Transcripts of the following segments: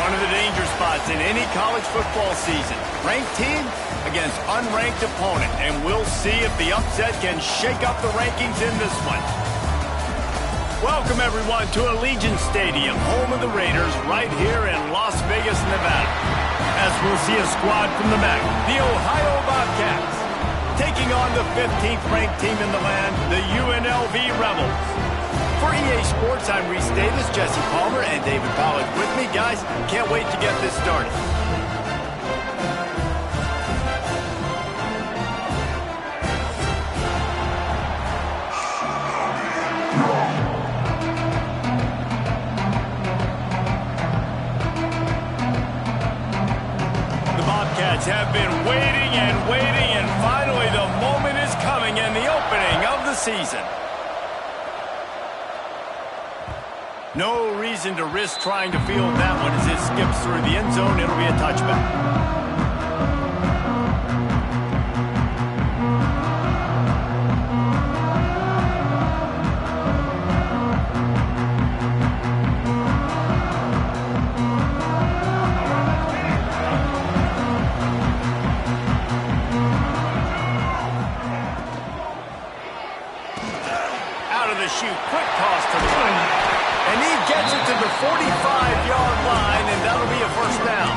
One of the danger spots in any college football season. Ranked team against unranked opponent. And we'll see if the upset can shake up the rankings in this one. Welcome, everyone, to Allegiant Stadium, home of the Raiders, right here in Las Vegas, Nevada. As we'll see a squad from the MAC, the Ohio Bobcats, taking on the 15th ranked team in the land, the UNLV Rebels. For EA Sports, I'm Reese Davis, Jesse Palmer, and David Pollack with me. Guys, can't wait to get this started. The Bobcats have been waiting and finally the moment is coming and the opening of the season. No reason to risk trying to field that one as it skips through the end zone. It'll be a touchback. Out of the chute, quick toss to the right. And he gets it to the 45-yard line, and that'll be a first down.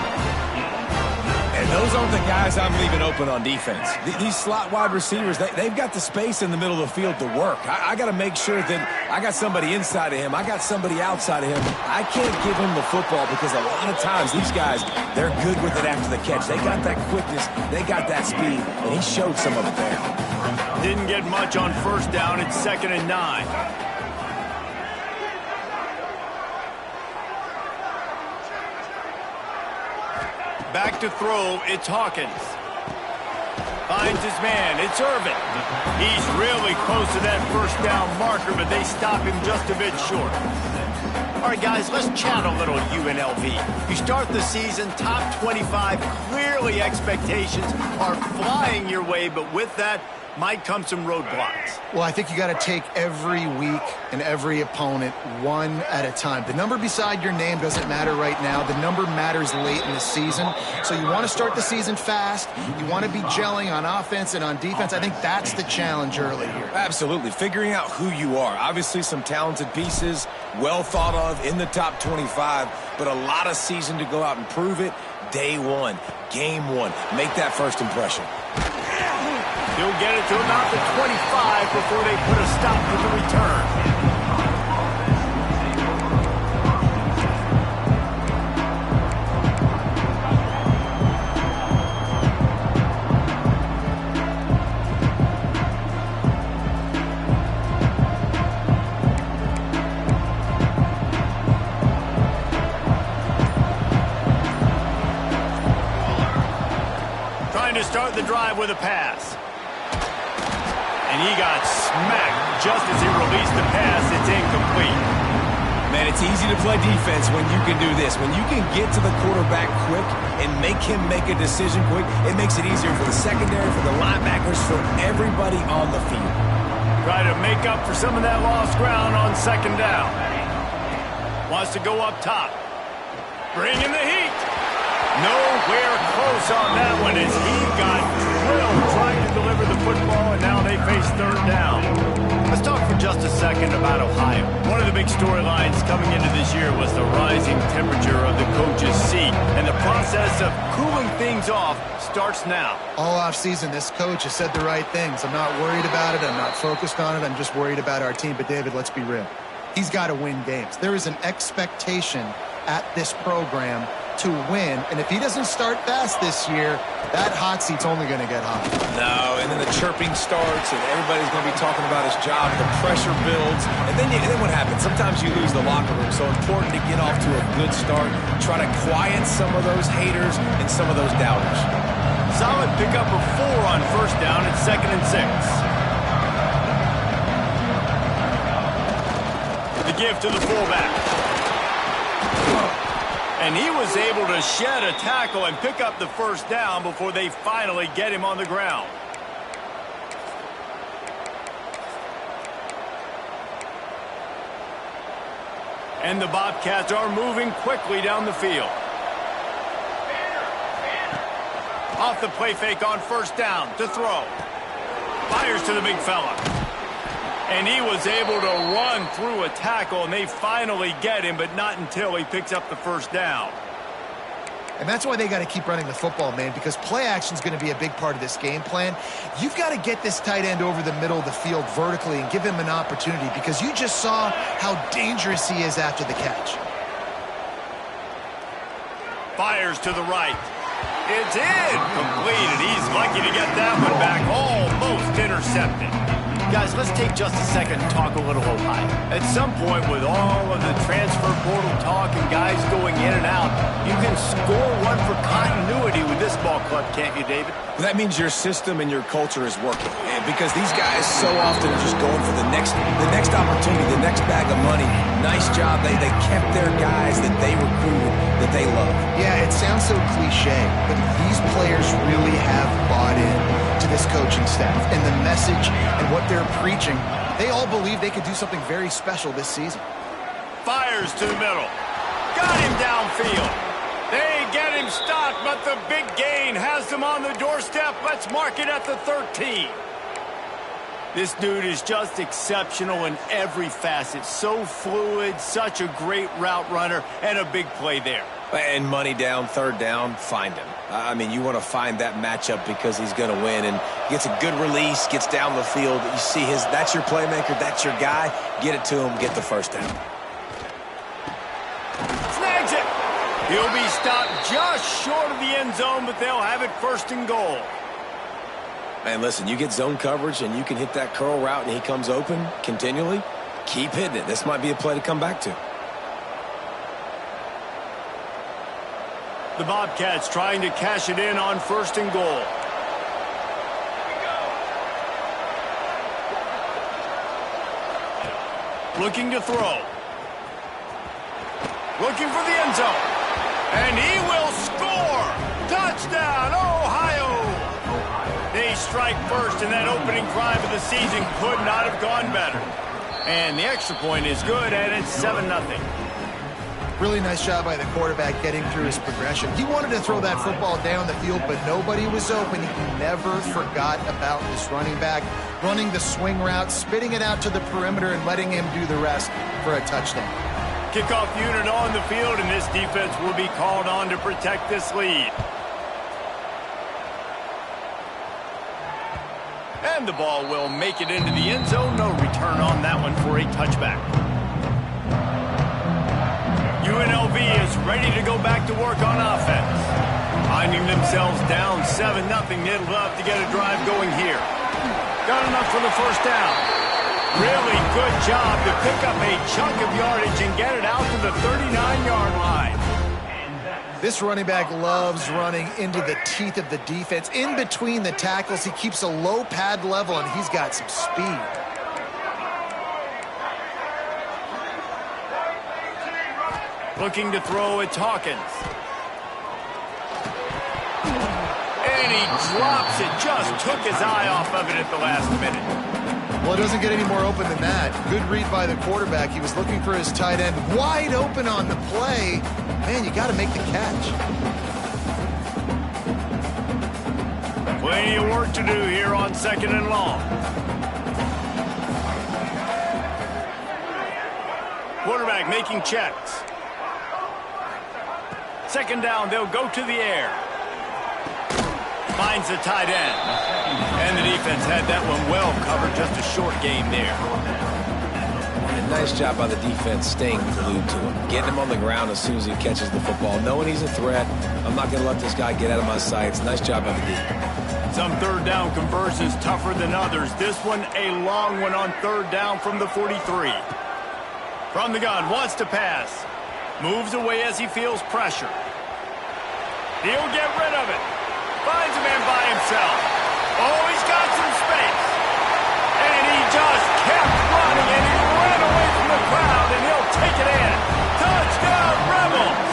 And those aren't the guys I'm leaving open on defense. These slot wide receivers, they've got the space in the middle of the field to work. I got to make sure that I got somebody inside of him. I got somebody outside of him. I can't give him the football because a lot of times these guys, they're good with it after the catch. They got that quickness. They got that speed, and he showed some of it there. Didn't get much on first down. It's 2nd and 9. Back to throw, it's Hawkins. Finds his man, it's Irvin. He's really close to that first down marker, but they stop him just a bit short. All right, guys, let's chat a little UNLV. You start the season top 25. Clearly expectations are flying your way, but with that might come some roadblocks. Well, I think you got to take every week and every opponent one at a time. The number beside your name doesn't matter right now. The number matters late in the season. So you want to start the season fast. You want to be gelling on offense and on defense. I think that's the challenge early here. Absolutely. Figuring out who you are. Obviously some talented pieces, well thought of in the top 25, but a lot of season to go out and prove it. Day one, game one. Make that first impression. He'll get it to about the 25 before they put a stop to the return. Trying to start the drive with a pass. And he got smacked just as he released the pass. It's incomplete. Man, it's easy to play defense when you can do this. When you can get to the quarterback quick and make him make a decision quick, it makes it easier for the secondary, for the linebackers, for everybody on the field. Try to make up for some of that lost ground on 2nd down. Wants to go up top. Bring in the heat. Nowhere close on that one as he got drilled trying to deliver the football, and now they face 3rd down. Let's talk for just a second about Ohio. One of the big storylines coming into this year was the rising temperature of the coach's seat, and the process of cooling things off starts now. All offseason, this coach has said the right things. I'm not worried about it. I'm not focused on it. I'm just worried about our team. But, David, let's be real. He's got to win games. There is an expectation at this program to win, and if he doesn't start fast this year, that hot seat's only going to get hot. No, and then the chirping starts, and everybody's going to be talking about his job. The pressure builds, and then what happens? Sometimes you lose the locker room, so important to get off to a good start. Try to quiet some of those haters and some of those doubters. Solid pickup of 4 on first down. It's 2nd and 6. The give to the fullback. And he was able to shed a tackle and pick up the first down before they finally get him on the ground. And the Bobcats are moving quickly down the field. Off the play fake on first down to throw. Fires to the big fella. And he was able to run through a tackle, and they finally get him, but not until he picks up the first down. And that's why they got to keep running the football, man, because play action is going to be a big part of this game plan. You've got to get this tight end over the middle of the field vertically and give him an opportunity, because you just saw how dangerous he is after the catch. Fires to the right. It's incomplete, and he's lucky to get that one back. Almost intercepted. Guys, let's take just a second and talk a little Ohio. At some point, with all of the transfer portal talk and guys going in and out, you can score one for continuity with this ball club, can't you, David? That means your system and your culture is working. And because these guys so often are just going for the next opportunity, the next bag of money. Nice job. They kept their guys that they recruited, that they love. Yeah, it sounds so cliche, but these players really have bought in to this coaching staff and the message and what they're preaching. They all believe they could do something very special this season. Fires to the middle. Got him downfield. They get him stopped, but the big gain has them on the doorstep. Let's mark it at the 13. This dude is just exceptional in every facet. So fluid, such a great route runner, and a big play there. And money down, third down, find him. I mean, you want to find that matchup because he's going to win, and gets a good release, gets down the field. You see that's your playmaker, that's your guy. Get it to him, get the first down. Snags it. He'll be stopped just short of the end zone, but they'll have it first and goal. Man, listen, you get zone coverage and you can hit that curl route and he comes open continually, keep hitting it. This might be a play to come back to. The Bobcats trying to cash it in on first and goal. Looking to throw. Looking for the end zone. And he will score! Touchdown, Ohio! They strike first, and that opening drive of the season could not have gone better. And the extra point is good, and it's 7-0. Really nice job by the quarterback getting through his progression. He wanted to throw that football down the field, but nobody was open. He never forgot about this running back, running the swing route, spitting it out to the perimeter, and letting him do the rest for a touchdown. Kickoff unit on the field, and this defense will be called on to protect this lead. And the ball will make it into the end zone. No return on that one for a touchback. UNLV is ready to go back to work on offense. Finding themselves down 7-0, they'd love to get a drive going here. Got enough for the first down. Really good job to pick up a chunk of yardage and get it out to the 39-yard line. This running back loves running into the teeth of the defense. In between the tackles, he keeps a low pad level, and he's got some speed. Looking to throw, it's Hawkins. And he drops it. Just took his eye off of it at the last minute. Well, it doesn't get any more open than that. Good read by the quarterback. He was looking for his tight end wide open on the play. Man, you got to make the catch. Plenty of work to do here on second and long. Quarterback making checks. Second down, they'll go to the air. Finds the tight end. And the defense had that one well covered. Just a short game there. And nice job by the defense staying glued to him. Getting him on the ground as soon as he catches the football. Knowing he's a threat. I'm not going to let this guy get out of my sights. Nice job by the defense. Some third down conversions tougher than others. This one a long one on third down from the 43. From the gun, wants to pass. Moves away as he feels pressure. He'll get rid of it. Finds a man by himself. Oh, he's got some space. And he just kept running, and he ran away from the crowd, and he'll take it in. Touchdown, Rebels!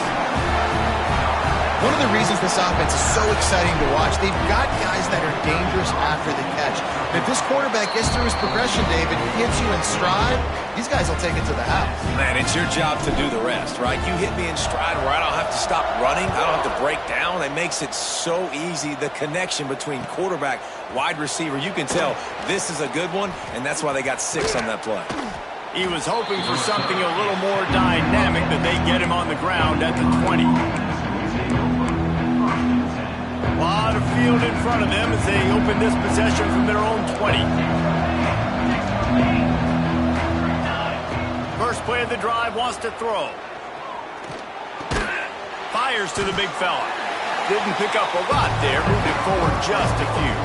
One of the the reasons this offense is so exciting to watch. They've got guys that are dangerous after the catch. If this quarterback gets through his progression, David, hits you in stride, these guys will take it to the house. Man, it's your job to do the rest, right? You hit me in stride where I don't have to stop running. I don't have to break down. It makes it so easy. The connection between quarterback, wide receiver, you can tell this is a good one, and that's why they got 6 on that play. He was hoping for something a little more dynamic, but they get him on the ground at the 20. A lot of field in front of them as they open this possession from their own 20. First play of the drive, wants to throw. Fires to the big fella. Didn't pick up a lot there, moved it forward just a few.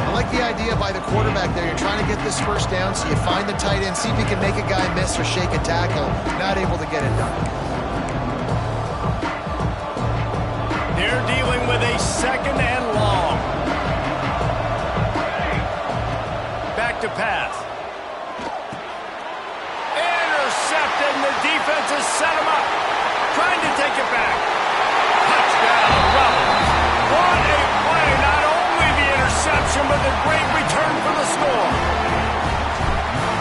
I like the idea by the quarterback there. You're trying to get this first down, so you find the tight end, see if you can make a guy miss or shake a tackle. Not able to get it done. They're dealing with a second and long. Back to pass. Intercepted, and the defense has set him up. Trying to take it back. Touchdown, Rollins. What a play. Not only the interception, but the great return for the score.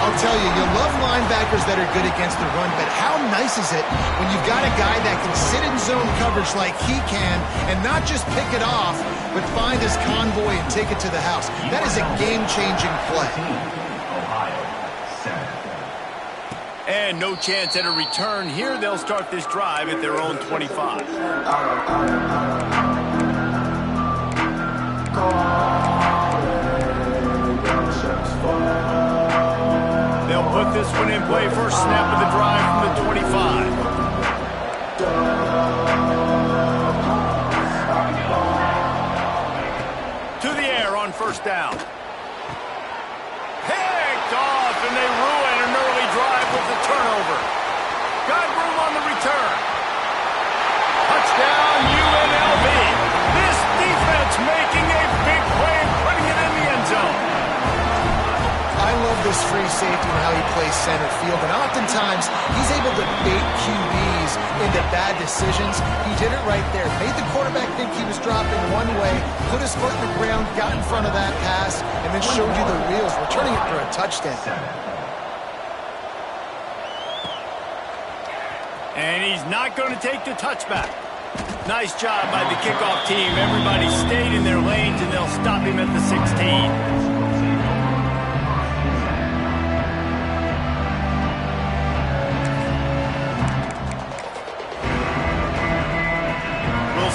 I'll tell you, you love linebackers that are good against the run, but how nice is it when you've got a guy that can sit in zone coverage like he can and not just pick it off, but find his convoy and take it to the house. That is a game-changing play. And no chance at a return here. They'll start this drive at their own 25. They'll put this one in play. First snap of the drive from the 25. To the air on first down. Picked off, and they ruin an early drive with the turnover. Got room on the return. Touchdown, UNLV. This defense making a big play and putting it in the end zone. I love this free safety and how he plays center field, and oftentimes he's able to bait QBs into bad decisions. He did it right there. Made the quarterback think he was dropping one way, put his foot in the ground, got in front of that pass, and then showed you the wheels, returning it for a touchdown. And he's not going to take the touchback. Nice job by the kickoff team. Everybody stayed in their lanes, and they'll stop him at the 16.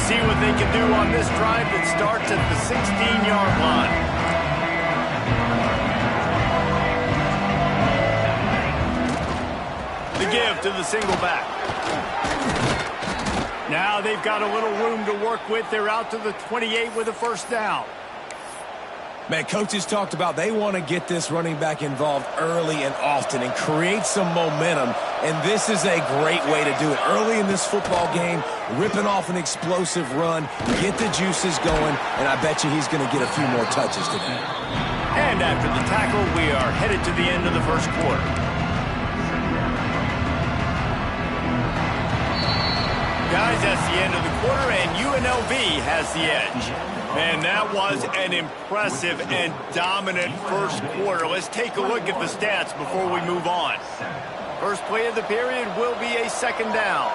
See what they can do on this drive that starts at the 16-yard line. The give to the single back. Now they've got a little room to work with. They're out to the 28 with a first down. Man, coaches talked about they want to get this running back involved early and often and create some momentum, and this is a great way to do it. Early in this football game, ripping off an explosive run, get the juices going, and I bet you he's going to get a few more touches today. And after the tackle, we are headed to the end of the first quarter. Guys, that's the end of the quarter, and UNLV has the edge. Man, that was an impressive and dominant first quarter. Let's take a look at the stats before we move on. First play of the period will be a second down.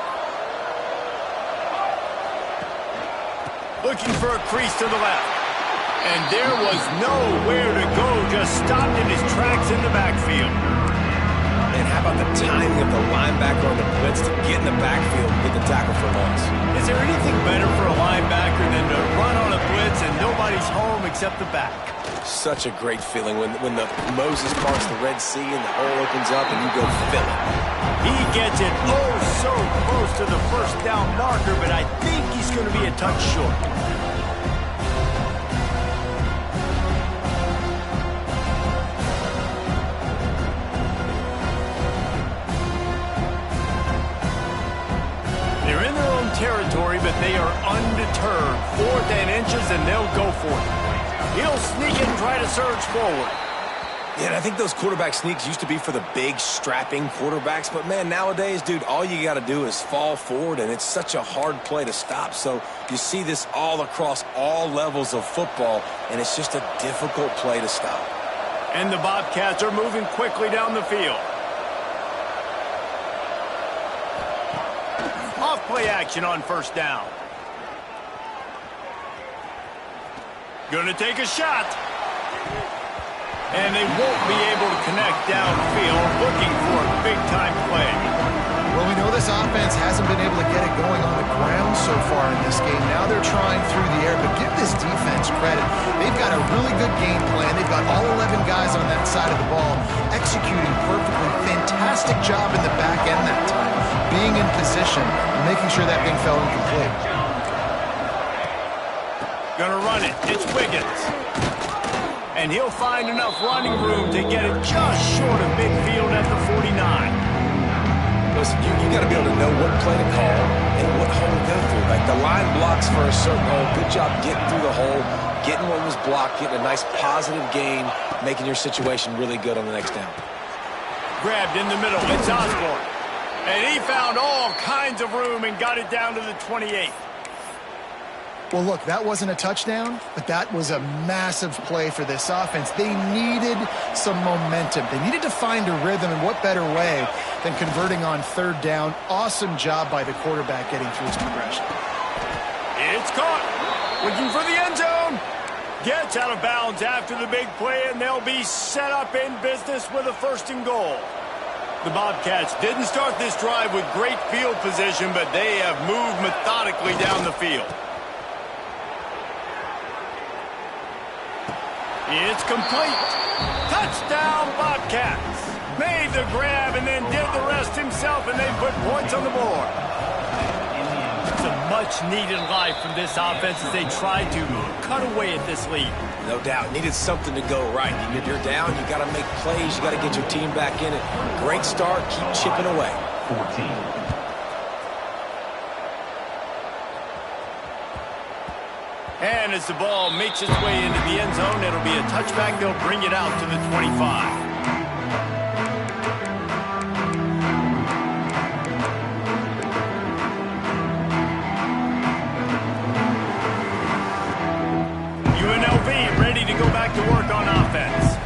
Looking for a crease to the left. And there was nowhere to go, just stopped in his tracks in the backfield. And how about the timing of the linebacker on the blitz to get in the backfield and get the tackle for loss? Is there anything better for a linebacker than to run on a blitz and nobody's home except the back? Such a great feeling when the Moses parts the Red Sea and the hole opens up and you go fill it. He gets it oh so close to the first down marker, but I think he's going to be a touch short. They're in their own territory, but they are undeterred. 4th and inches, and they'll go for it. He'll sneak it and try to surge forward. Yeah, and I think those quarterback sneaks used to be for the big, strapping quarterbacks. But, man, nowadays, dude, all you got to do is fall forward, and it's such a hard play to stop. So you see this all across all levels of football, and it's just a difficult play to stop. And the Bobcats are moving quickly down the field. Off-play action on first down. Gonna take a shot. And they won't be able to connect downfield, looking for a big-time play. Well, we know this offense hasn't been able to get it going on the ground so far in this game. Now they're trying through the air, but give this defense credit. They've got a really good game plan. They've got all 11 guys on that side of the ball executing perfectly. Fantastic job in the back end that time, being in position and making sure that thing fell incomplete. Gonna run it. It's Wiggins. And he'll find enough running room to get it just short of midfield at the 49. Listen, you got to be able to know what play to call and what hole to go through. Like the line blocks for a certain hole. Good job getting through the hole, getting what was blocked, getting a nice positive gain, making your situation really good on the next down. Grabbed in the middle. It's Osborne. And he found all kinds of room and got it down to the 28. Well, look, that wasn't a touchdown, but that was a massive play for this offense. They needed some momentum. They needed to find a rhythm, and what better way than converting on third down. Awesome job by the quarterback getting through his progression. It's caught. Looking for the end zone. Gets out of bounds after the big play, and they'll be set up in business with a 1st and goal. The Bobcats didn't start this drive with great field position, but they have moved methodically down the field. It's complete. Touchdown, Bobcats. Made the grab and then did the rest himself, and they put points on the board. It's a much-needed life from this offense as they tried to cut away at this lead. No doubt. Needed something to go right. You're down. You got to make plays. You got to get your team back in it. Great start. Keep chipping away. 14. And as the ball makes its way into the end zone, it'll be a touchback. They'll bring it out to the 25. UNLV ready to go back to work on offense.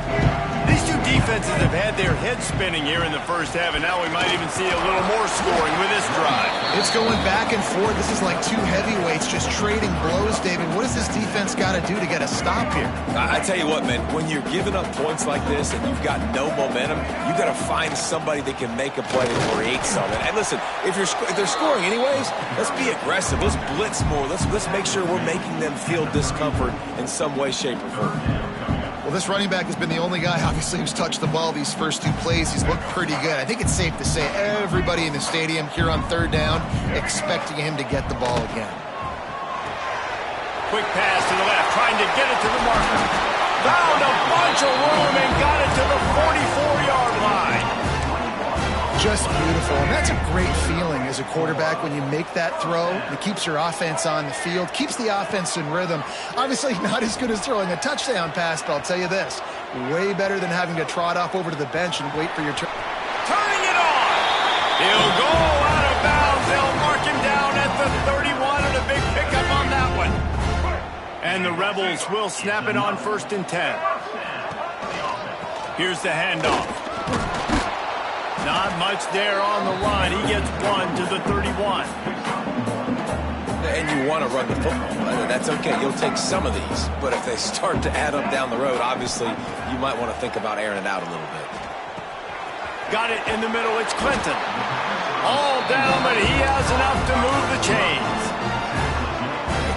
These two defenses have had their heads spinning here in the first half, and now we might even see a little more scoring with this drive. It's going back and forth. This is like two heavyweights just trading blows, David. What does this defense got to do to get a stop here? I tell you what, man, when you're giving up points like this and you've got no momentum, you got to find somebody that can make a play and create something. And listen, if they're scoring anyways, let's be aggressive. Let's blitz more. Let's make sure we're making them feel discomfort in some way, shape, or form. Well, this running back has been the only guy, obviously, who's touched the ball these first two plays. He's looked pretty good. I think it's safe to say everybody in the stadium here on third down expecting him to get the ball again. Quick pass to the left, trying to get it to the marker. Found a bunch of room and got it to the 44-yard line. Just beautiful, and that's a great feeling as a quarterback when you make that throw. It keeps your offense on the field, keeps the offense in rhythm. Obviously not as good as throwing a touchdown pass, but I'll tell you this, way better than having to trot off over to the bench and wait for your turn. Turning it on. He'll go out of bounds. They'll mark him down at the 31, and a big pickup on that one. And the Rebels will snap it on 1st and 10. Here's the handoff. Not much there on the line. He gets one to the 31. And you want to run the football. That's okay. You'll take some of these. But if they start to add up down the road, obviously, you might want to think about airing it out a little bit. Got it in the middle. It's Clinton. All down, but he has enough to move the chains.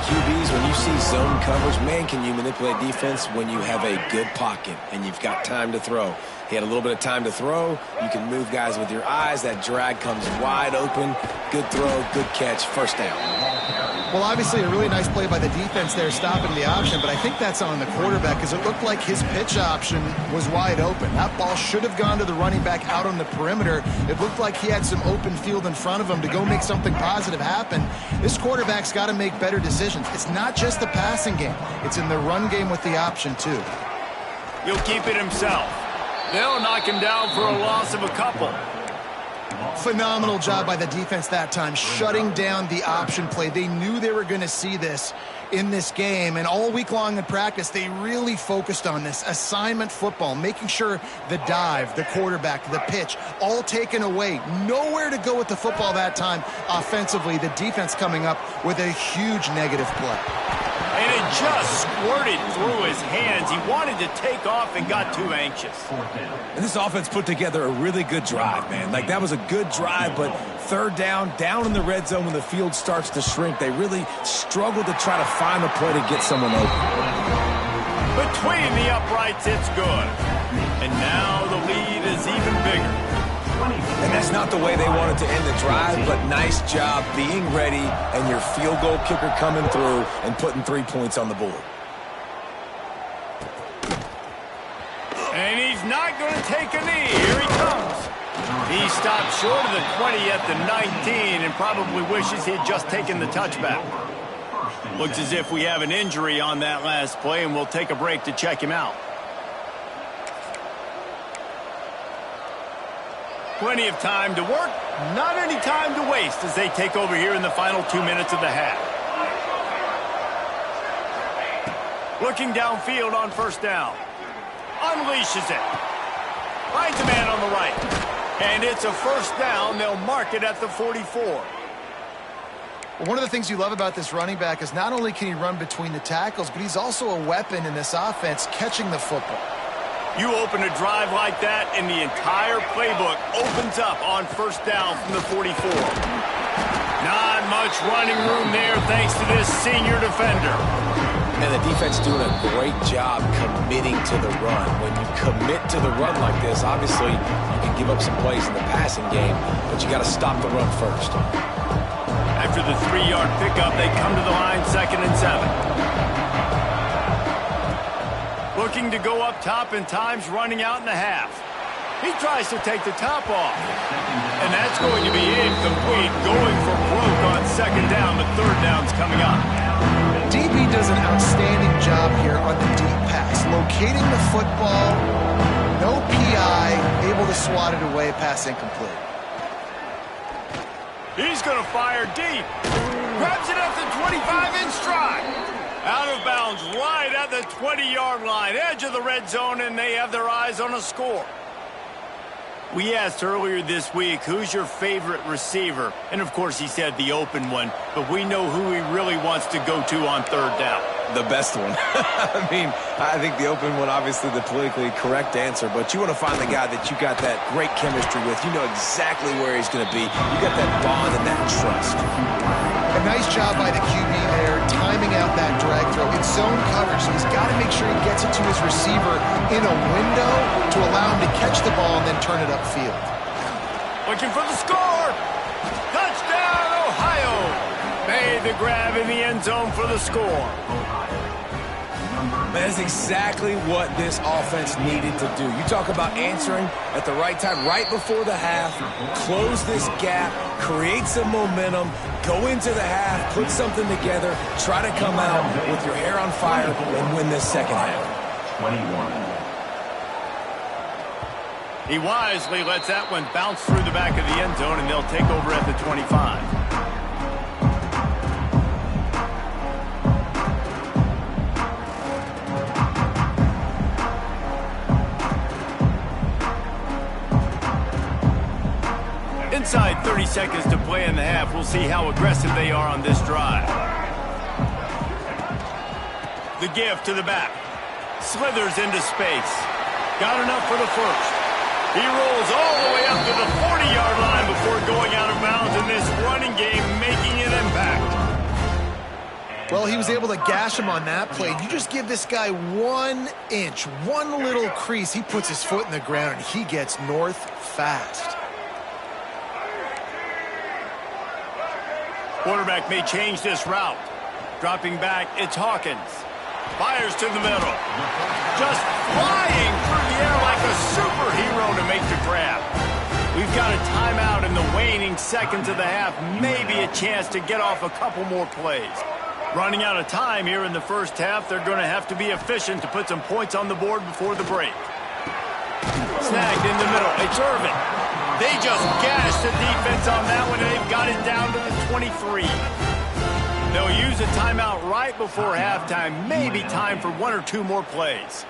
QBs, when you see zone coverage, man, can you manipulate defense when you have a good pocket and you've got time to throw. He had a little bit of time to throw. You can move guys with your eyes. That drag comes wide open. Good throw, good catch, 1st down. Well, obviously a really nice play by the defense there stopping the option, but I think that's on the quarterback because it looked like his pitch option was wide open. That ball should have gone to the running back out on the perimeter. It looked like he had some open field in front of him to go make something positive happen. This quarterback's got to make better decisions. It's not just the passing game. It's in the run game with the option, too. He'll keep it himself. They'll knock him down for a loss of a couple. Phenomenal job by the defense that time, shutting down the option play. They knew they were going to see this in this game, and all week long in practice, they really focused on this assignment football, making sure the dive, the quarterback, the pitch, all taken away. Nowhere to go with the football that time offensively. The defense coming up with a huge negative play. And it just squirted through his hands. He wanted to take off and got too anxious. And this offense put together a really good drive, man. Like, that was a good drive, but third down in the red zone when the field starts to shrink, they really struggled to try to find a play to get someone open. Between the uprights, it's good. And now the lead is even bigger. And that's not the way they wanted to end the drive, but nice job being ready and your field goal kicker coming through and putting 3 points on the board. And he's not going to take a knee. Here he comes. He stopped short of the 20 at the 19 and probably wishes he had just taken the touchback. Looks as if we have an injury on that last play, and we'll take a break to check him out. Plenty of time to work, not any time to waste as they take over here in the final 2 minutes of the half. Looking downfield on first down. Unleashes it. Finds a man on the right. And it's a first down. They'll mark it at the 44. One of the things you love about this running back is not only can he run between the tackles, but he's also a weapon in this offense catching the football. You open a drive like that, and the entire playbook opens up on first down from the 44. Not much running room there thanks to this senior defender. And the defense doing a great job committing to the run. When you commit to the run like this, obviously you can give up some plays in the passing game, but you got to stop the run first. After the 3-yard pickup, they come to the line 2nd and 7. Looking to go up top, and time's running out in the half. He tries to take the top off. And that's going to be incomplete, going for broke on 2nd down. The 3rd down's coming up. DB does an outstanding job here on the deep pass. Locating the football, no PI, able to swat it away, pass incomplete. He's going to fire deep. Grabs it at the 25 in stride. Out of bounds right at the 20-yard line, edge of the red zone, and they have their eyes on a score. We asked earlier this week, who's your favorite receiver? And, of course, he said the open one, but we know who he really wants to go to on 3rd down. The best one. I mean, I think the open one, obviously the politically correct answer, but you want to find the guy that you got that great chemistry with. You know exactly where he's going to be. You got that bond and that trust. A nice job by the QB there, timing out that drag throw. It's zone coverage, so he's got to make sure he gets it to his receiver in a window to allow him to catch the ball and then turn it upfield. Looking for the score. Touchdown, Ohio. Made the grab in the end zone for the score. That's exactly what this offense needed to do. You talk about answering at the right time, right before the half, close this gap, create some momentum, go into the half, put something together, try to come out with your hair on fire and win this second half. 21. He wisely lets that one bounce through the back of the end zone, and they'll take over at the 25. Inside 30 seconds to play in the half. We'll see how aggressive they are on this drive. The give to the back. Slithers into space. Got enough for the first. He rolls all the way up to the 40-yard line before going out of bounds in this running game, making an impact. Well, he was able to gash him on that play. You just give this guy 1 inch, one little crease. He puts his foot in the ground, and he gets north fast. Quarterback may change this route. Dropping back, it's Hawkins. Fires to the middle. Just flying through the air like a superhero to make the grab. We've got a timeout in the waning seconds of the half. Maybe a chance to get off a couple more plays. Running out of time here in the first half. They're going to have to be efficient to put some points on the board before the break. Snagged in the middle. It's Irvin. They just gashed the defense on that one, and they've got it down to the 23. They'll use a timeout right before halftime. Maybe time for one or two more plays.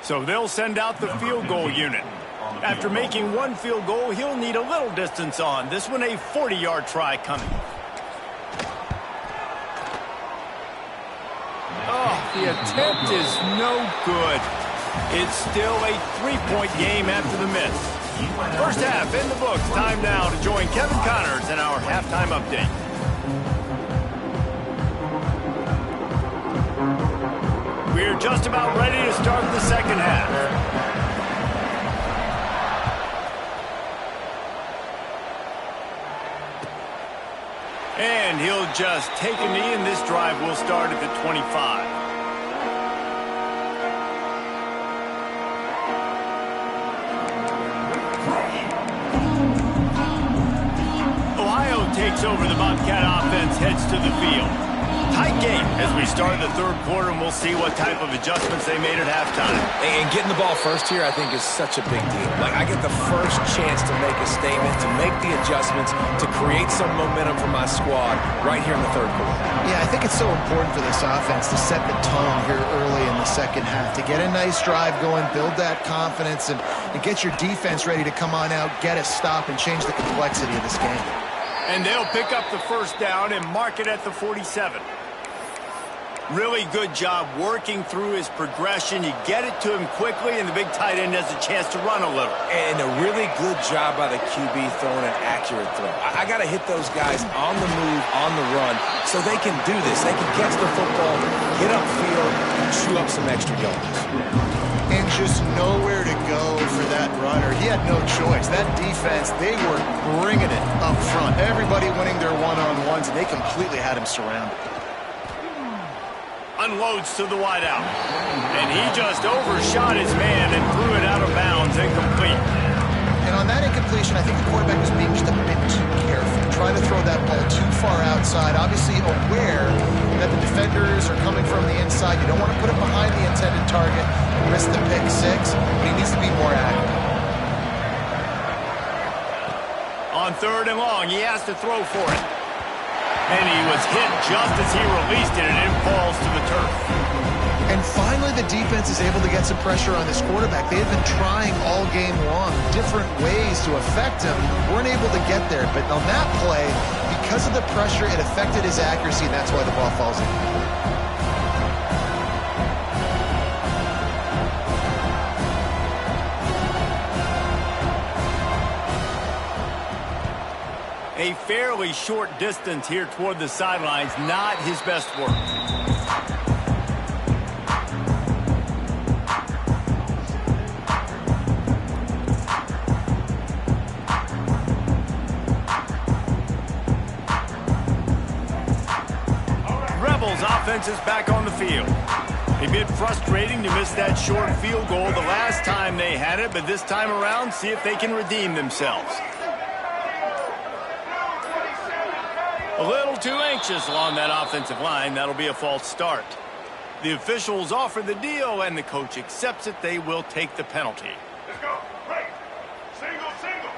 So they'll send out the field goal unit. After making one field goal, he'll need a little distance on. This one a 40-yard try coming. Oh, the attempt is no good. It's still a 3-point game after the miss. First half in the books. Time now to join Kevin Connors in our halftime update. We're just about ready to start the second half. And he'll just take a knee, and this drive will start at the 25. Ohio takes over. The Bobcat offense heads to the field. Tight game as we start the third quarter, and we'll see what type of adjustments they made at halftime. And getting the ball first here, I think, is such a big deal. Like, I get the first chance to make a statement, to make the adjustments, to create some momentum for my squad right here in the third quarter. Yeah, I think it's so important for this offense to set the tone here early in the second half, to get a nice drive going, build that confidence, and get your defense ready to come on out, get a stop, and change the complexity of this game. And they'll pick up the first down and mark it at the 47. Really good job working through his progression. You get it to him quickly, and the big tight end has a chance to run a little. And a really good job by the QB throwing an accurate throw. I got to hit those guys on the move, on the run, so they can do this. They can catch the football, get upfield, and chew up some extra yards. And just nowhere to go for that runner. He had no choice. That defense, they were bringing it up front. Everybody winning their one-on-ones, and they completely had him surrounded. Unloads to the wideout. And he just overshot his man and threw it out of bounds, incomplete. And on that incompletion, I think the quarterback was being just a bit too careful. Trying to throw that ball too far outside. Obviously aware that the defenders are coming from the inside. You don't want to put it behind the intended target. Risk the pick six, but he needs to be more accurate. On third and long, he has to throw for it. And he was hit just as he released it, and it falls to the turf. And finally, the defense is able to get some pressure on this quarterback. They had been trying all game long, different ways to affect him. Weren't able to get there. But on that play, because of the pressure, it affected his accuracy, and that's why the ball falls in. A fairly short distance here toward the sidelines, not his best work. Rebels offense is back on the field. A bit frustrating to miss that short field goal the last time they had it, but this time around, see if they can redeem themselves. A little too anxious along that offensive line. That'll be a false start. The officials offer the deal, and the coach accepts it. They will take the penalty. Let's go. Right. Single, single.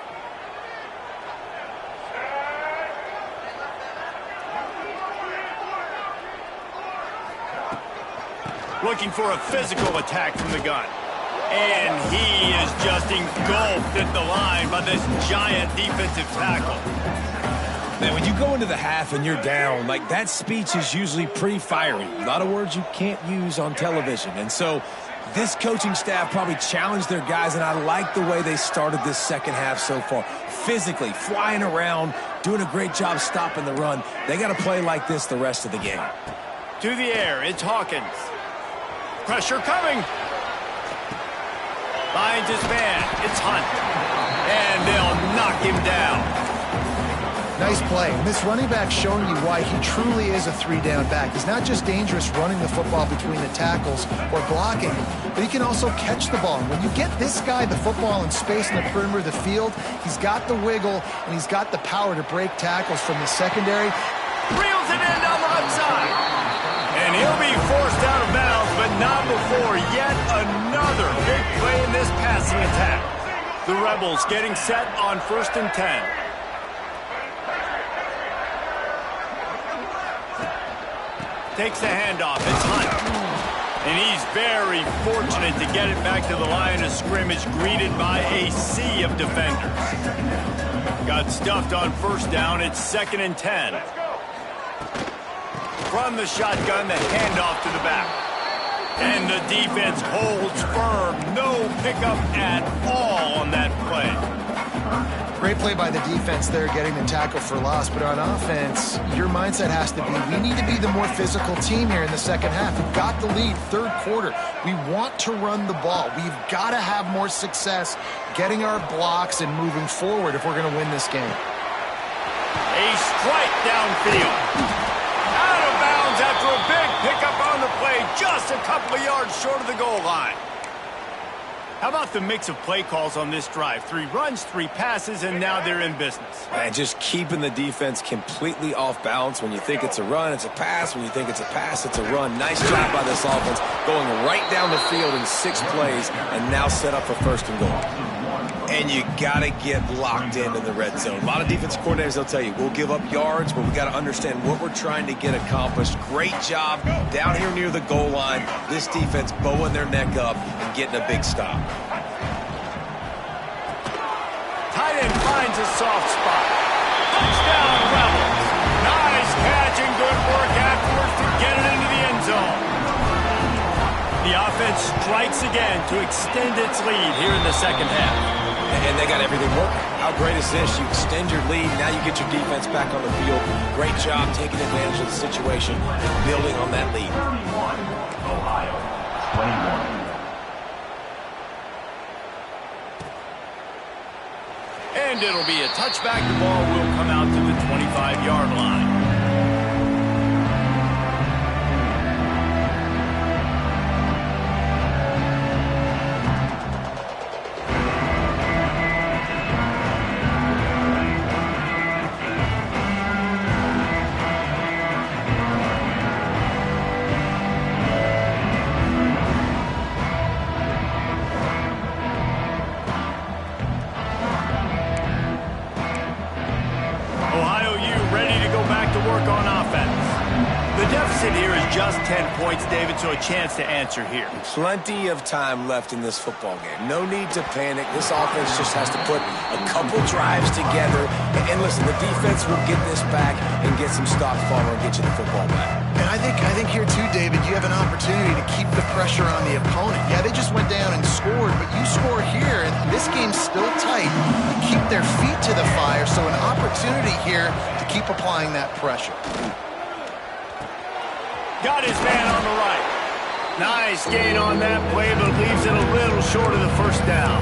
Looking for a physical attack from the gun. And he is just engulfed at the line by this giant defensive tackle. Man, when you go into the half and you're down, like, that speech is usually pretty fiery. A lot of words you can't use on television. And so this coaching staff probably challenged their guys, and I like the way they started this second half so far. Physically, flying around, doing a great job stopping the run. They got to play like this the rest of the game. To the air, it's Hawkins. Pressure coming. Finds his man. It's Hunt. And they'll knock him down. Nice play. And this running back showing you why he truly is a three-down back. He's not just dangerous running the football between the tackles or blocking, but he can also catch the ball. And when you get this guy the football in space in the perimeter of the field, he's got the wiggle and he's got the power to break tackles from the secondary. Reels it in down the left side. And And he'll be forced out of bounds, but not before yet another big play in this passing attack. The Rebels getting set on 1st and 10. Takes the handoff. It's Hunt. And he's very fortunate to get it back to the line of scrimmage, greeted by a sea of defenders. Got stuffed on 1st down. It's 2nd and 10. From the shotgun, the handoff to the back. And the defense holds firm. No pickup at all on that play. Great play by the defense there, getting the tackle for loss. But on offense, your mindset has to be, we need to be the more physical team here in the second half. We've got the lead, 3rd quarter. We want to run the ball. We've got to have more success getting our blocks and moving forward if we're going to win this game. A strike downfield. Out of bounds after a big pickup on the play, just a couple of yards short of the goal line. How about the mix of play calls on this drive? 3 runs, 3 passes, and now they're in business. And just keeping the defense completely off balance. When you think it's a run, it's a pass. When you think it's a pass, it's a run. Nice job by this offense, going right down the field in 6 plays, and now set up for 1st and goal. And you got to get locked in the red zone. A lot of defensive coordinators, they'll tell you, we'll give up yards, but we got to understand what we're trying to get accomplished. Great job down here near the goal line. This defense bowing their neck up and getting a big stop. Tight end finds a soft spot. Touchdown, Rebels. Nice catch and good work afterwards to get it into the end zone. The offense strikes again to extend its lead here in the second half. And they got everything working. How great is this? You extend your lead, now you get your defense back on the field. Great job taking advantage of the situation and building on that lead. 31, Ohio, 21. And it'll be a touchback. The ball will come out to the 25-yard line. Just 10 points, David, so a chance to answer here. Plenty of time left in this football game. No need to panic. This offense just has to put a couple drives together. And listen, the defense will get this back and get some stops following and get you the football back. And I think here too, David, you have an opportunity to keep the pressure on the opponent. Yeah, they just went down and scored, but you score here, and this game's still tight. You keep their feet to the fire, so an opportunity here to keep applying that pressure. Got his man on the right. Nice gain on that play, but leaves it a little short of the 1st down.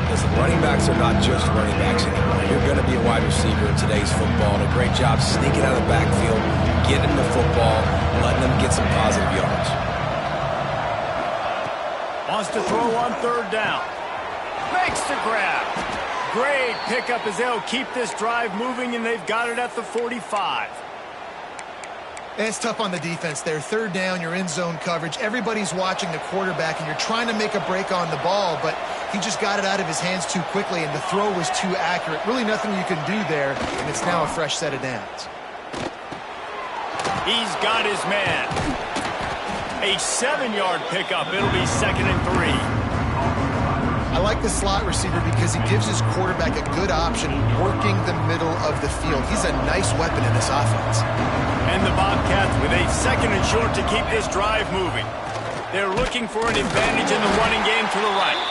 Listen, running backs are not just running backs anymore. You're going to be a wide receiver in today's football, and a great job sneaking out of the backfield, getting the football, letting them get some positive yards. Wants to throw on 3rd down. Makes the grab. Great pickup as they'll keep this drive moving, and they've got it at the 45. It's tough on the defense there. 3rd down, you're in zone coverage. Everybody's watching the quarterback, and you're trying to make a break on the ball, but he just got it out of his hands too quickly, and the throw was too accurate. Really nothing you can do there, and it's now a fresh set of downs. He's got his man. A 7-yard pickup. It'll be 2nd and 3. I like the slot receiver because he gives his quarterback a good option working the middle of the field. He's a nice weapon in this offense. And the Bobcats with a 2nd and short to keep this drive moving. They're looking for an advantage in the running game to the right.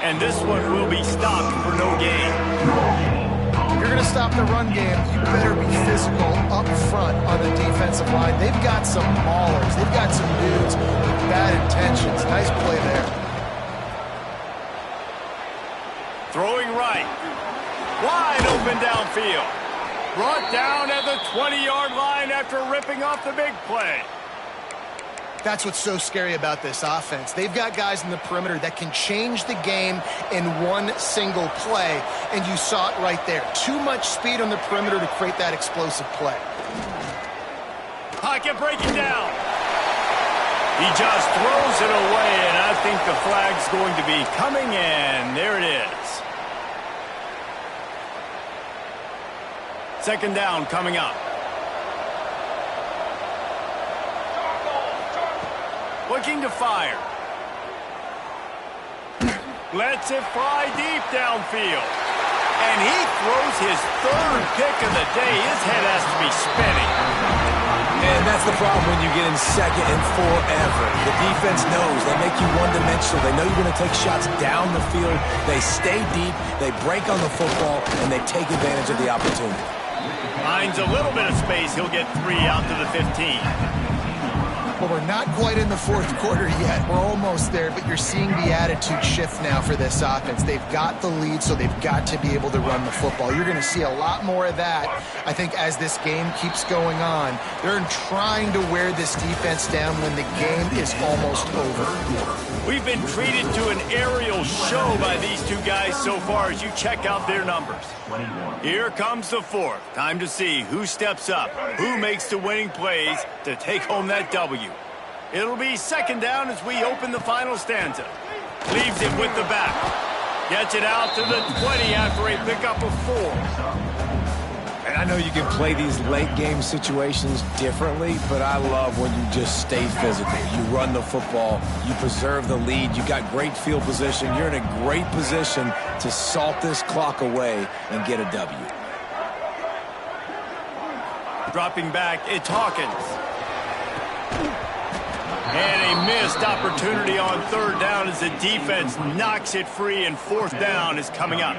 And this one will be stopped for no gain. If you're going to stop the run game, you better be physical up front on the defensive line. They've got some maulers. They've got some dudes with bad intentions. Nice play there. Throwing right. Wide open downfield. Brought down at the 20-yard line after ripping off the big play. That's what's so scary about this offense. They've got guys in the perimeter that can change the game in one single play, and you saw it right there. Too much speed on the perimeter to create that explosive play. Pocket breaking down. He just throws it away, and I think the flag's going to be coming in. There it is. Second down coming up. Looking to fire. Lets it fly deep downfield. And he throws his third pick of the day. His head has to be spinning. And that's the problem when you get in second and forever. The defense knows. They make you one-dimensional. They know you're going to take shots down the field. They stay deep. They break on the football, and they take advantage of the opportunity. Finds a little bit of space. He'll get 3 out to the 15. Well, we're not quite in the fourth quarter yet. We're almost there, but you're seeing the attitude shift now for this offense. They've got the lead, so they've got to be able to run the football. You're going to see a lot more of that, I think, as this game keeps going on. They're trying to wear this defense down when the game is almost over. We've been treated to an aerial show by these two guys so far as you check out their numbers. Here comes the fourth. Time to see who steps up, who makes the winning plays to take home that W. It'll be second down as we open the final stanza. Leaves it with the back. Gets it out to the 20 after a pickup of 4. And I know you can play these late-game situations differently, but I love when you just stay physical. You run the football. You preserve the lead. You got great field position. You're in a great position to salt this clock away and get a W. Dropping back, it's Hawkins. And a missed opportunity on third down as the defense knocks it free, and fourth down is coming up.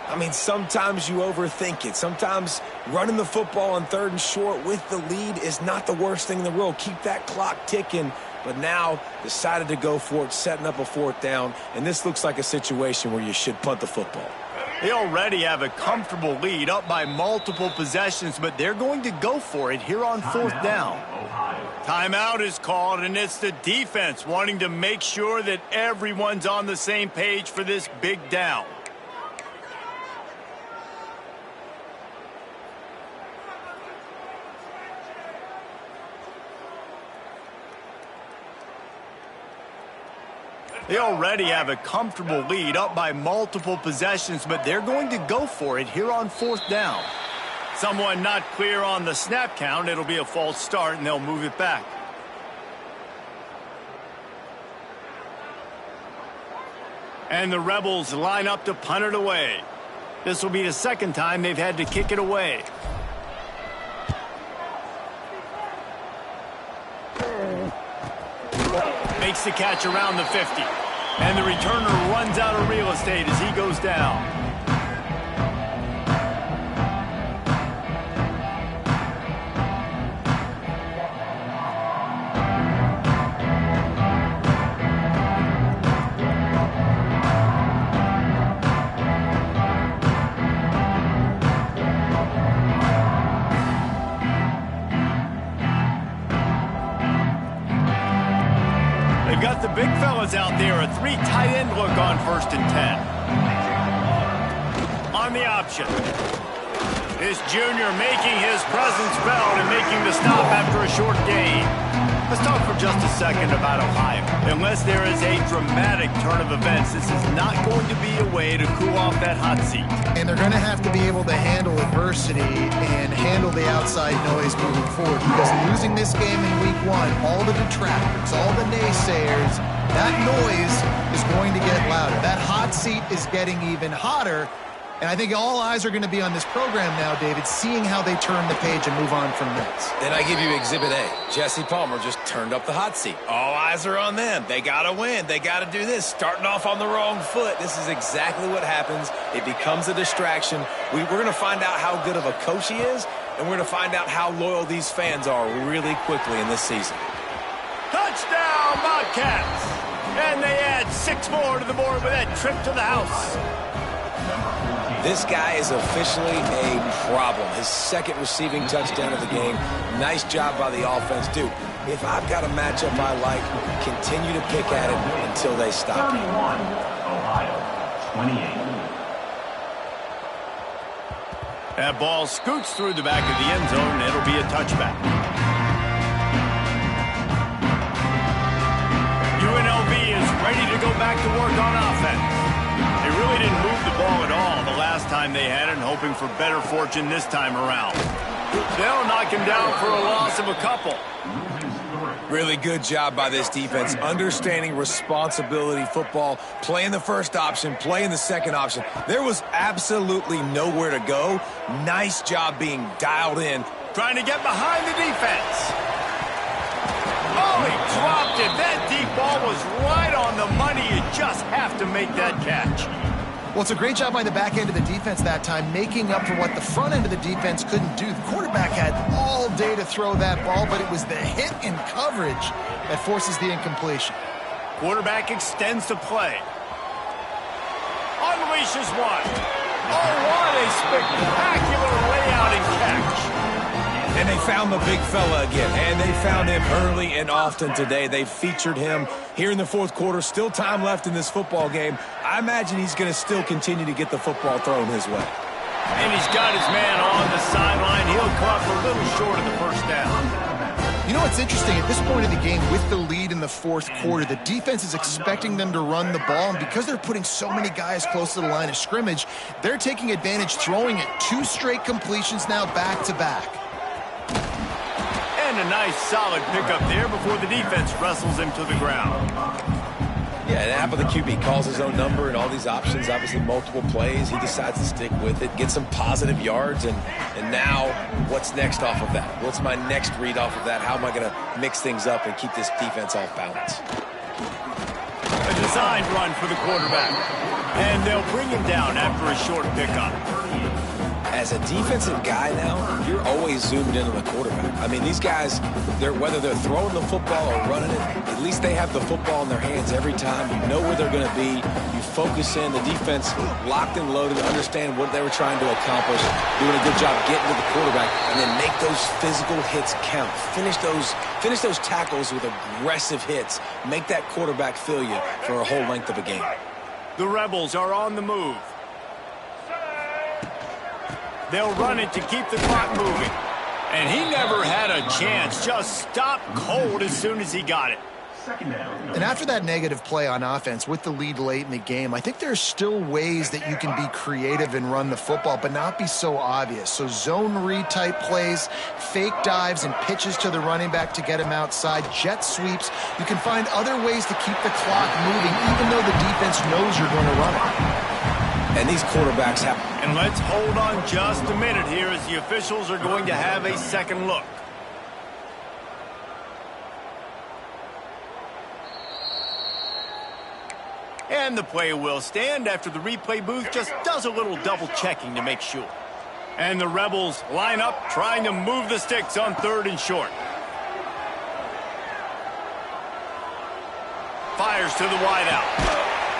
I mean, sometimes you overthink it. Sometimes running the football on third and short with the lead is not the worst thing in the world. Keep that clock ticking. But now decided to go for it, setting up a fourth down. And this looks like a situation where you should punt the football. They already have a comfortable lead, up by multiple possessions, but they're going to go for it here on fourth down. Timeout is called, and it's the defense wanting to make sure that everyone's on the same page for this big down. They already have a comfortable lead, up by multiple possessions, but they're going to go for it here on fourth down. Someone not clear on the snap count. It'll be a false start, and they'll move it back. And the Rebels line up to punt it away. This will be the second time they've had to kick it away. Makes the catch around the 50. And the returner runs out of real estate as he goes down. Got the big fellas out there, a 3 tight end look on 1st and 10. On the option. This junior making his presence felt and making the stop after a short gain. Let's talk for just a second about Ohio. Unless there is a dramatic turn of events, this is not going to be a way to cool off that hot seat. And they're going to have to be able to handle adversity and handle the outside noise moving forward, because losing this game in week 1, all the detractors, all the naysayers, that noise is going to get louder. That hot seat is getting even hotter. And I think all eyes are going to be on this program now, David, seeing how they turn the page and move on from this. Then I give you Exhibit A. Jesse Palmer just turned up the hot seat. All eyes are on them. They got to win. They got to do this. Starting off on the wrong foot. This is exactly what happens. It becomes a distraction. We're going to find out how good of a coach he is, and we're going to find out how loyal these fans are really quickly in this season. Touchdown, Bobcats! And they add 6 more to the board with that trip to the house. This guy is officially a problem. His 2nd receiving touchdown of the game. Nice job by the offense. Dude, if I've got a matchup I like, continue to pick at it until they stop. 31, Ohio, 28. That ball scoots through the back of the end zone, and it'll be a touchback. ready to go back to work on offense. They really didn't move the ball at all the last time they had it, and hoping for better fortune this time around. They'll knock him down for a loss of a couple. Really good job by this defense, understanding responsibility football, playing the first option, playing the second option. There was absolutely nowhere to go. Nice job being dialed in. Trying to get behind the defense. Oh, he dropped it. That deep ball was right on the money. You just have to make that catch. Well, it's a great job by the back end of the defense that time, making up for what the front end of the defense couldn't do. The quarterback had all day to throw that ball, but it was the hit in coverage that forces the incompletion. Quarterback extends the play. Unleashes one. Oh, what a spectacular layout and catch. And they found the big fella again, and they found him early and often today. They featured him here in the fourth quarter. Still time left in this football game. I imagine he's going to still continue to get the football thrown his way. And he's got his man on the sideline. He'll come up a little short of the first down. You know what's interesting? At this point of the game, with the lead in the fourth quarter, the defense is expecting them to run the ball, and because they're putting so many guys close to the line of scrimmage, they're taking advantage, throwing it 2 straight completions now back-to-back. And a nice solid pickup there before the defense wrestles him to the ground. Yeah, and Apple the QB calls his own number and all these options, obviously multiple plays. He decides to stick with it, get some positive yards, and now what's next off of that? What's my next read off of that? How am I going to mix things up and keep this defense off balance? A designed run for the quarterback. And they'll bring him down after a short pickup. As a defensive guy now, you're always zoomed in on the quarterback. I mean, these guys, whether they're throwing the football or running it, at least they have the football in their hands every time. You know where they're going to be. You focus in. The defense locked and loaded, understand what they were trying to accomplish, doing a good job getting to the quarterback, and then make those physical hits count. Finish those tackles with aggressive hits. Make that quarterback feel you for a whole length of a game. The Rebels are on the move. They'll run it to keep the clock moving. And he never had a chance. Just stopped cold as soon as he got it. And after that negative play on offense with the lead late in the game, I think there's still ways that you can be creative and run the football, but not be so obvious. So zone read type plays, fake dives and pitches to the running back to get him outside, jet sweeps. You can find other ways to keep the clock moving, even though the defense knows you're going to run it. And these quarterbacks have... And let's hold on just a minute here as the officials are going to have a second look. And the play will stand after the replay booth just does a little double checking to make sure. And the Rebels line up trying to move the sticks on 3rd and short. Fires to the wideout.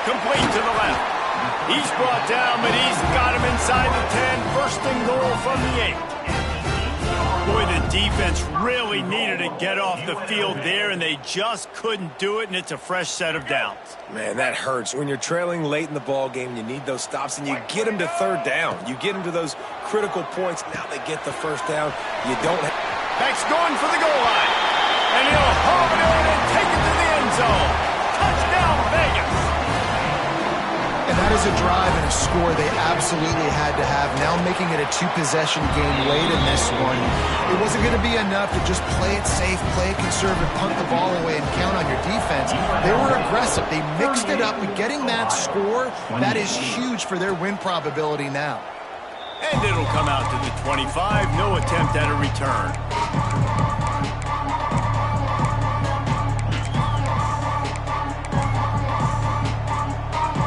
Complete to the left. He's brought down, but he's got him inside the 10. First and goal from the 8. Boy, the defense really needed to get off the field there, and they just couldn't do it, and it's a fresh set of downs. Man, that hurts. When you're trailing late in the ball game, you need those stops, and you get them to 3rd down. You get them to those critical points. Now they get the first down. You don't have... Beck's going for the goal line. And he'll haul it in and take it to the end zone. Touchdown, Vegas. And that is a drive and a score they absolutely had to have. Now making it a 2-possession game late in this one. It wasn't going to be enough to just play it safe, play it conservative, punt the ball away, and count on your defense. They were aggressive. They mixed it up. But getting that score, that is huge for their win probability now. And it'll come out to the 25. No attempt at a return.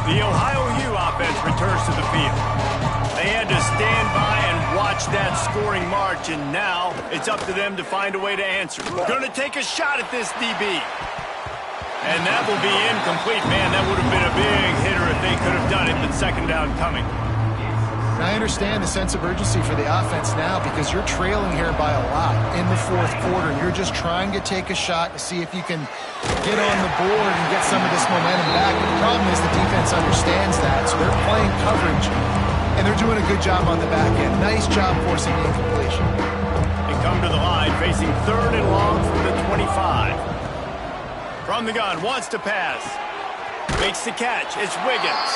The Ohio U offense returns to the field. They had to stand by and watch that scoring march, and now it's up to them to find a way to answer. Going to take a shot at this DB. And that will be incomplete. Man, that would have been a big hitter if they could have done it, but second down coming. I understand the sense of urgency for the offense now because you're trailing here by a lot in the fourth quarter. You're just trying to take a shot to see if you can get on the board and get some of this momentum back. But the problem is the defense understands that, so they're playing coverage, and they're doing a good job on the back end. Nice job forcing the incompletion. They come to the line facing 3rd and long from the 25. From the gun, wants to pass. Makes the catch. It's Wiggins.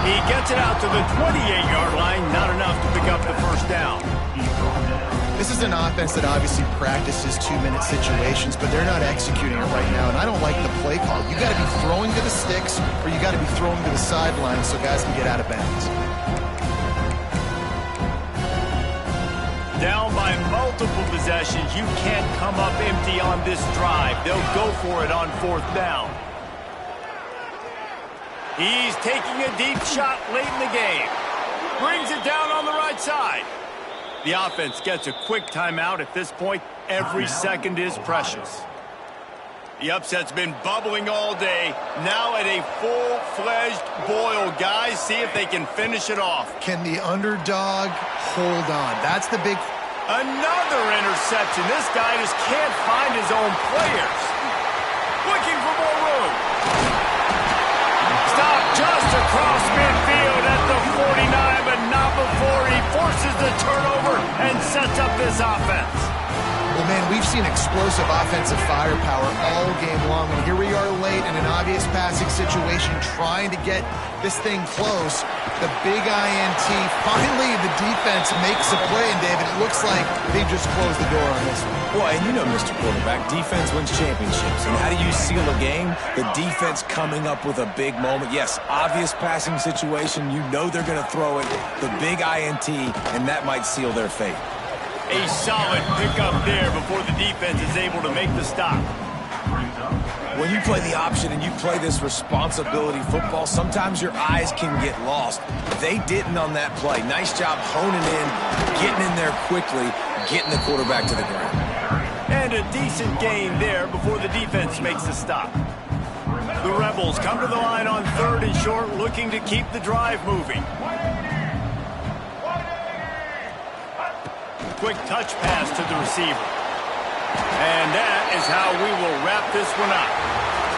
He gets it out to the 28-yard line. Not enough to pick up the first down. This is an offense that obviously practices 2-minute situations, but they're not executing it right now, and I don't like the play call. You got to be throwing to the sticks, or you got to be throwing to the sidelines so guys can get out of bounds. Down by multiple possessions, you can't come up empty on this drive. They'll go for it on 4th down. He's taking a deep shot late in the game. Brings it down on the right side. The offense gets a quick timeout at this point. Every second is precious. The upset's been bubbling all day. Now at a full-fledged boil. Guys, see if they can finish it off. Can the underdog hold on? That's the big... Another interception. This guy just can't find his own players. Looking for more room. Stop just across midfield at the 49, but not before he forces the turnover and sets up this offense. Well, man, we've seen explosive offensive firepower all game long, and here we are late in an obvious passing situation trying to get this thing close. The big INT. Finally, the defense makes a play, and David, it looks like they've just closed the door on this one. Well, and you know, Mr. Quarterback, defense wins championships. And how do you seal a game? The defense coming up with a big moment. Yes, obvious passing situation. You know they're going to throw it. The big INT, and that might seal their fate. A solid pickup there before the defense is able to make the stop. When you play the option and you play this responsibility football, sometimes your eyes can get lost. They didn't on that play. Nice job honing in, getting in there quickly, getting the quarterback to the ground. And a decent gain there before the defense makes the stop. The Rebels come to the line on 3rd and short, looking to keep the drive moving. Quick touch pass to the receiver. And that is how we will wrap this one up.